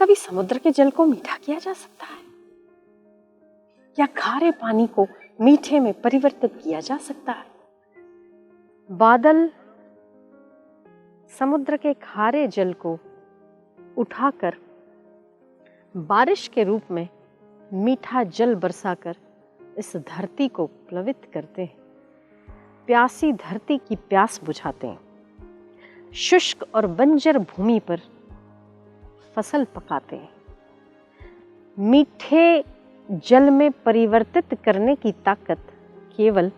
कभी समुद्र के जल को मीठा किया जा सकता है? या खारे पानी को मीठे में परिवर्तित किया जा सकता है? बादल समुद्र के खारे जल को उठाकर बारिश के रूप में मीठा जल बरसाकर इस धरती को प्लावित करते हैं, प्यासी धरती की प्यास बुझाते हैं, शुष्क और बंजर भूमि पर फसल पकाते हैं। मीठे जल में परिवर्तित करने की ताकत केवल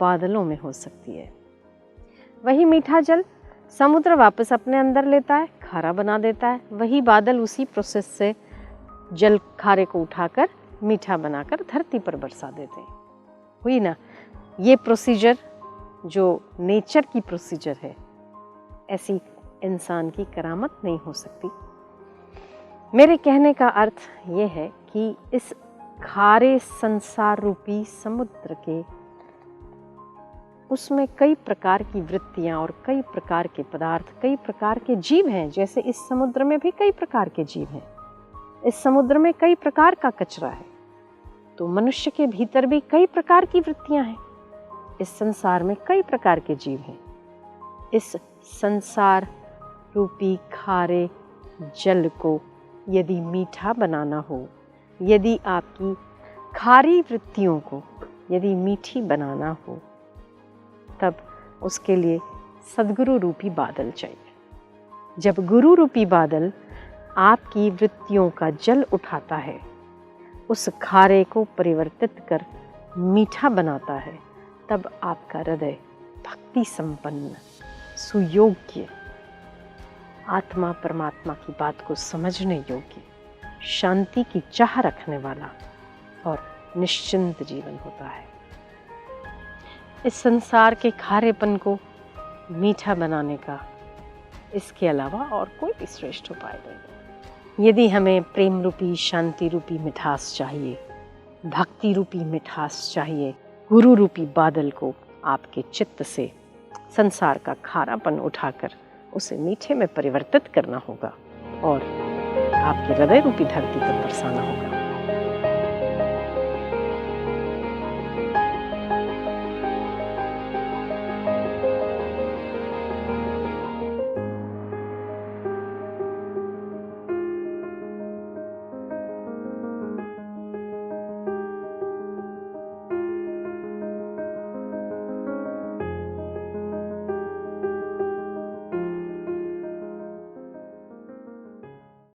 बादलों में हो सकती है। वही मीठा जल समुद्र वापस अपने अंदर लेता है, खारा बना देता है। वही बादल उसी प्रोसेस से जल खारे को उठाकर मीठा बनाकर धरती पर बरसा देते हैं। हुई ना ये प्रोसीजर, जो नेचर की प्रोसीजर है। ऐसी इंसान की करामत नहीं हो सकती। मेरे कहने का अर्थ ये है कि इस खारे संसार रूपी समुद्र के उसमें कई प्रकार की वृत्तियां और कई प्रकार के पदार्थ, कई प्रकार के जीव हैं। जैसे इस समुद्र में भी कई प्रकार के जीव हैं, इस समुद्र में कई प्रकार का कचरा है, तो मनुष्य के भीतर भी कई प्रकार की वृत्तियां हैं। इस संसार में कई प्रकार के जीव हैं। इस संसार रूपी खारे जल को यदि मीठा बनाना हो, यदि आपकी खारी वृत्तियों को यदि मीठी बनाना हो, तब उसके लिए सद्गुरु रूपी बादल चाहिए। जब गुरु रूपी बादल आपकी वृत्तियों का जल उठाता है, उस खारे को परिवर्तित कर मीठा बनाता है, तब आपका हृदय भक्ति संपन्न, सुयोग्य, आत्मा परमात्मा की बात को समझने योग्य, शांति की चाह रखने वाला और निश्चिंत जीवन होता है। इस संसार के खारेपन को मीठा बनाने का इसके अलावा और कोई भी श्रेष्ठ उपाय नहीं। यदि हमें प्रेम रूपी, शांति रूपी मिठास चाहिए, भक्ति रूपी मिठास चाहिए, गुरु रूपी बादल को आपके चित्त से संसार का खारापन उठाकर उसे मीठे में परिवर्तित करना होगा और आपके हृदय रूपी धरती पर बरसाना होगा।